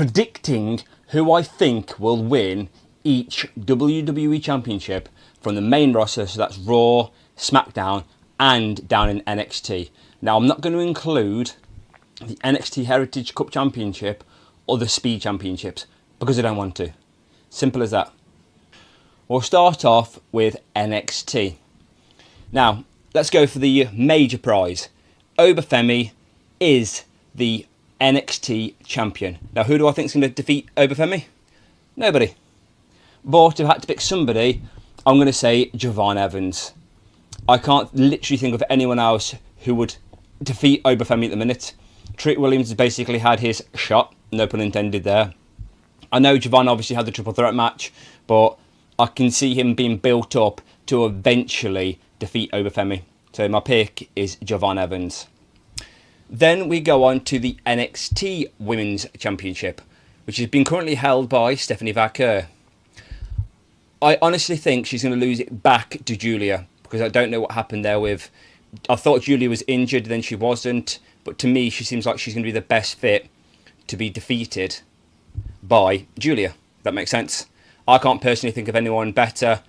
predicting who I think will win each WWE Championship from the main roster, so that's Raw, Smackdown, and down in NXT. Now, I'm not going to include the NXT Heritage Cup Championship or the Speed Championships because I don't want to. Simple as that. We'll start off with NXT. Now, let's go for the major prize. Obafemi is the NXT champion. Now, who do I think is going to defeat Obafemi? Nobody. But if I had to pick somebody, I'm going to say Javon Evans. I can't literally think of anyone else who would defeat Obafemi at the minute. Trick Williams has basically had his shot, no pun intended there. I know Javon obviously had the triple threat match, but I can see him being built up to eventually defeat Obafemi. So my pick is Javon Evans. Then we go on to the NXT Women's Championship, which has been currently held by Stephanie Vaquer. I honestly think she's going to lose it back to Julia, because I don't know what happened there with... I thought Julia was injured, then she wasn't, but to me she seems like she's going to be the best fit to be defeated by Julia. That makes sense. I can't personally think of anyone better.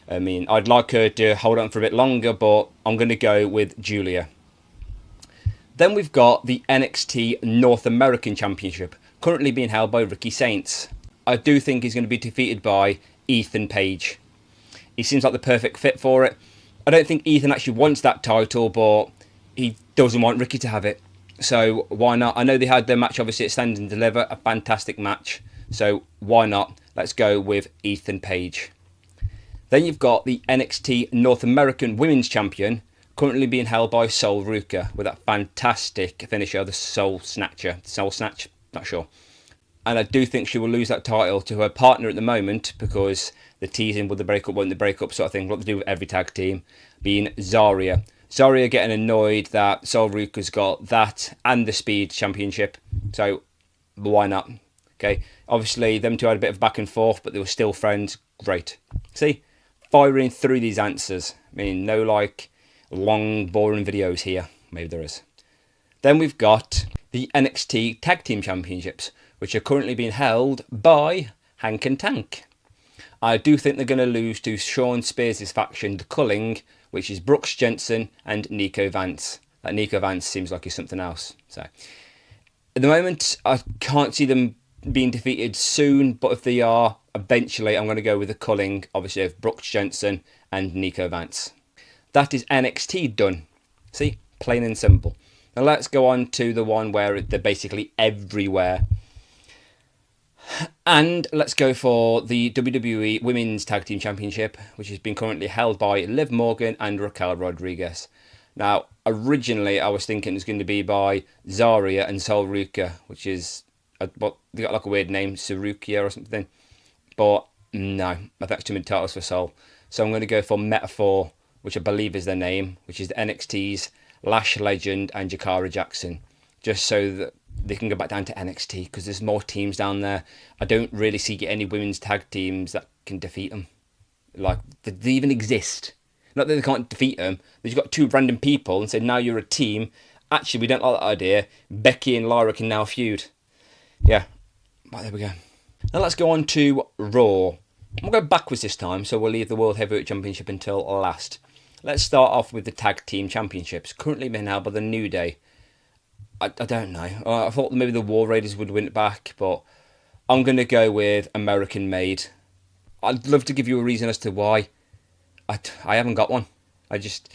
I mean, I'd like her to hold on for a bit longer, but I'm going to go with Julia. Then we've got the NXT North American Championship, currently being held by Ricky Saints. I do think he's going to be defeated by Ethan Page. He seems like the perfect fit for it. I don't think Ethan actually wants that title, but he doesn't want Ricky to have it. So why not? I know they had their match obviously at Stand and Deliver, a fantastic match. So why not? Let's go with Ethan Page. Then you've got the NXT North American Women's Champion, currently being held by Sol Ruka, with that fantastic finisher, the Soul Snatcher. Soul Snatch? Not sure. And I do think she will lose that title to her partner at the moment, because the teasing, will they break up, won't they break up sort of thing, what they do with every tag team, being Zarya. Zarya getting annoyed that Sol Ruka's got that and the Speed Championship, so why not? Okay, obviously them two had a bit of back and forth, but they were still friends. Great. See, firing through these answers. I mean, no like long boring videos here. Maybe there is. Then we've got the NXT Tag Team Championships, which are currently being held by Hank and Tank. I do think they're going to lose to Sean Spears' faction, the Culling, which is Brooks Jensen and Nico Vance. That Nico Vance seems like he's something else. So at the moment, I can't see them being defeated soon, but if they are, eventually I'm going to go with the Culling, obviously of Brooks Jensen and Nico Vance. That is NXT done. See, plain and simple. Now let's go on to the one where they're basically everywhere. And let's go for the WWE Women's Tag Team Championship, which has been currently held by Liv Morgan and Raquel Rodriguez. Now, originally I was thinking it was going to be by Zarya and Sol Ruka, which is, what, they got like a weird name, Sarukia or something. But no, I think it's too many titles for Sol. So I'm going to go for Metaphor, which I believe is their name, which is the NXT's Lash Legend and Jakara Jackson. Just so that they can go back down to NXT, because there's more teams down there. I don't really see any women's tag teams that can defeat them. Like, they even exist. Not that they can't defeat them. They've got two random people and said, now you're a team. Actually, we don't like that idea. Becky and Lyra can now feud. Yeah. Right, there we go. Now let's go on to Raw. We'll go backwards this time, so we'll leave the World Heavyweight Championship until last. Let's start off with the Tag Team Championships, currently being held by the New Day. I don't know. I thought maybe the War Raiders would win it back, but I'm going to go with American Made. I'd love to give you a reason as to why. I haven't got one. I just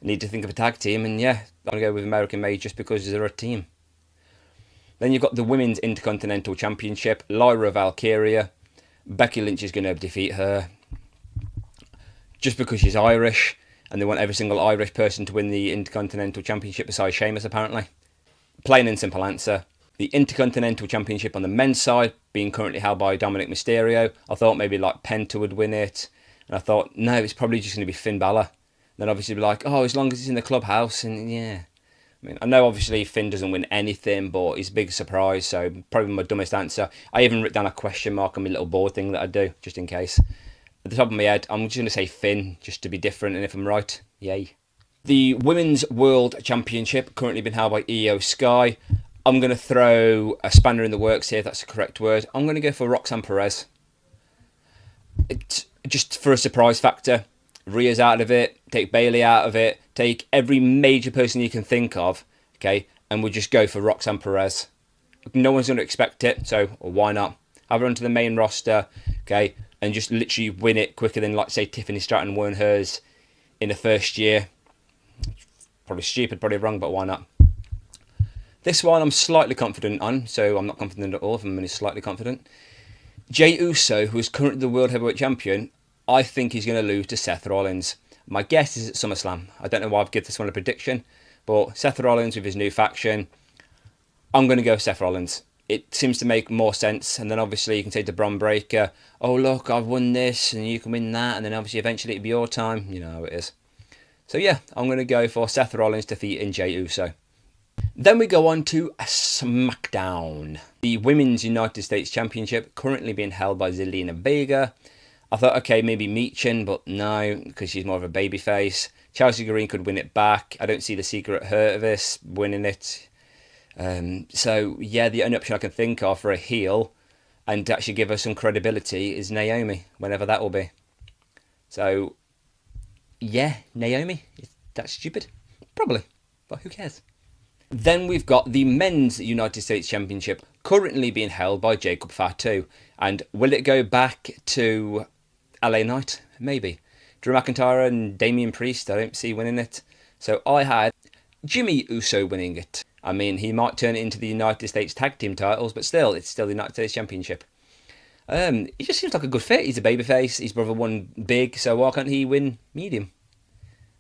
need to think of a tag team, and yeah, I'm going to go with American Made just because they're a team. Then you've got the Women's Intercontinental Championship, Lyra Valkyria. Becky Lynch is going to defeat her just because she's Irish, and they want every single Irish person to win the Intercontinental Championship besides Sheamus, apparently. Plain and simple answer. The Intercontinental Championship on the men's side being currently held by Dominic Mysterio. I thought maybe like Penta would win it. And I thought, no, it's probably just going to be Finn Balor. Then obviously be like, oh, as long as it's in the clubhouse. And yeah. I mean, I know obviously Finn doesn't win anything, but he's a big surprise. So probably my dumbest answer. I even wrote down a question mark on my little board thing that I do, just in case. At the top of my head, I'm just going to say Finn, just to be different. And if I'm right, yay. The Women's World Championship, currently been held by Io Sky. I'm going to throw a spanner in the works here, if that's the correct word. I'm going to go for Roxanne Perez. It's just for a surprise factor. Rhea's out of it, take Bailey out of it, take every major person you can think of, okay, and we'll just go for Roxanne Perez. No one's going to expect it, so why not? Have her onto the main roster, okay, and just literally win it quicker than, like, say, Tiffany Stratton won hers in the first year. Probably stupid, probably wrong, but why not? This one I'm slightly confident on, so I'm not confident at all, if I'm only slightly confident. Jey Uso, who is currently the World Heavyweight Champion, I think he's going to lose to Seth Rollins. My guess is at SummerSlam. I don't know why I've given this one a prediction, but Seth Rollins with his new faction, I'm going to go Seth Rollins. It seems to make more sense, and then obviously you can say to Bron Breakker, oh look, I've won this, and you can win that, and then obviously eventually it'll be your time. You know how it is. So yeah, I'm going to go for Seth Rollins defeating Jey Uso. Then we go on to Smackdown. The Women's United States Championship, currently being held by Zelina Vega. I thought, okay, maybe Meechin, but no, because she's more of a babyface. Chelsea Green could win it back. I don't see the Secret Hurt of this winning it. So, yeah, the only option I can think of for a heel and to actually give her some credibility is Naomi, whenever that will be. So, yeah, Naomi. Is that stupid? Probably, but who cares? Then we've got the Men's United States Championship, currently being held by Jacob Fatu. And will it go back to LA Knight? Maybe. Drew McIntyre and Damian Priest, I don't see winning it. So I had Jimmy Uso winning it. I mean, he might turn it into the United States Tag Team titles, but still, it's still the United States Championship. He just seems like a good fit. He's a babyface. His brother won big, so why can't he win medium?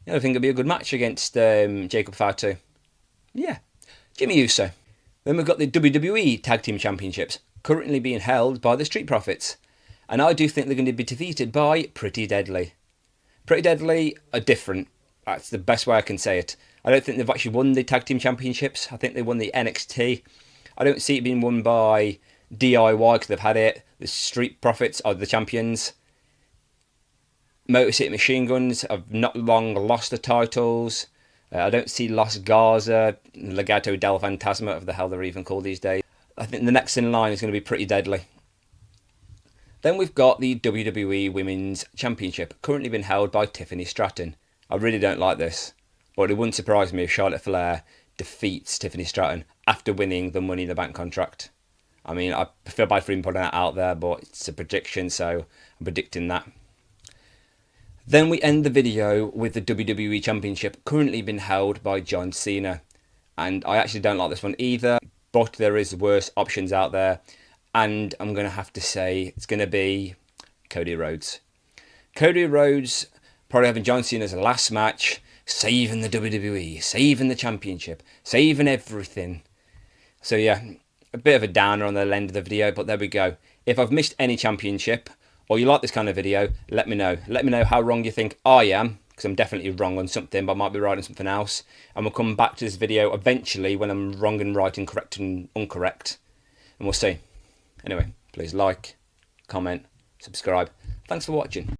You know, I think it'll be a good match against Jacob Fatu. Yeah, Jimmy Uso. Then we've got the WWE Tag Team Championships, currently being held by the Street Profits. And I do think they're going to be defeated by Pretty Deadly. Pretty Deadly are different. That's the best way I can say it. I don't think they've actually won the Tag Team Championships. I think they won the NXT. I don't see it being won by DIY because they've had it. The Street Profits are the champions. Motor City Machine Guns have not long lost the titles. I don't see Los Garza, Legado del Fantasma, whatever the hell they're even called these days. I think the next in line is going to be Pretty Deadly. Then we've got the WWE Women's Championship, currently being held by Tiffany Stratton. I really don't like this, but it wouldn't surprise me if Charlotte Flair defeats Tiffany Stratton after winning the Money in the Bank contract. I mean, I feel bad for even putting that out there, but it's a prediction, so I'm predicting that. Then we end the video with the WWE Championship currently being held by John Cena. And I actually don't like this one either, but there is worse options out there. And I'm going to have to say it's going to be Cody Rhodes. Cody Rhodes probably having John Cena's last match, saving the WWE, saving the championship, saving everything. So yeah, a bit of a downer on the end of the video, but there we go. If I've missed any championship, or you like this kind of video, let me know. Let me know how wrong you think I am, because I'm definitely wrong on something, but I might be right on something else. And we'll come back to this video eventually when I'm wrong and right and correct and incorrect. And we'll see. Anyway, please like, comment, subscribe. Thanks for watching.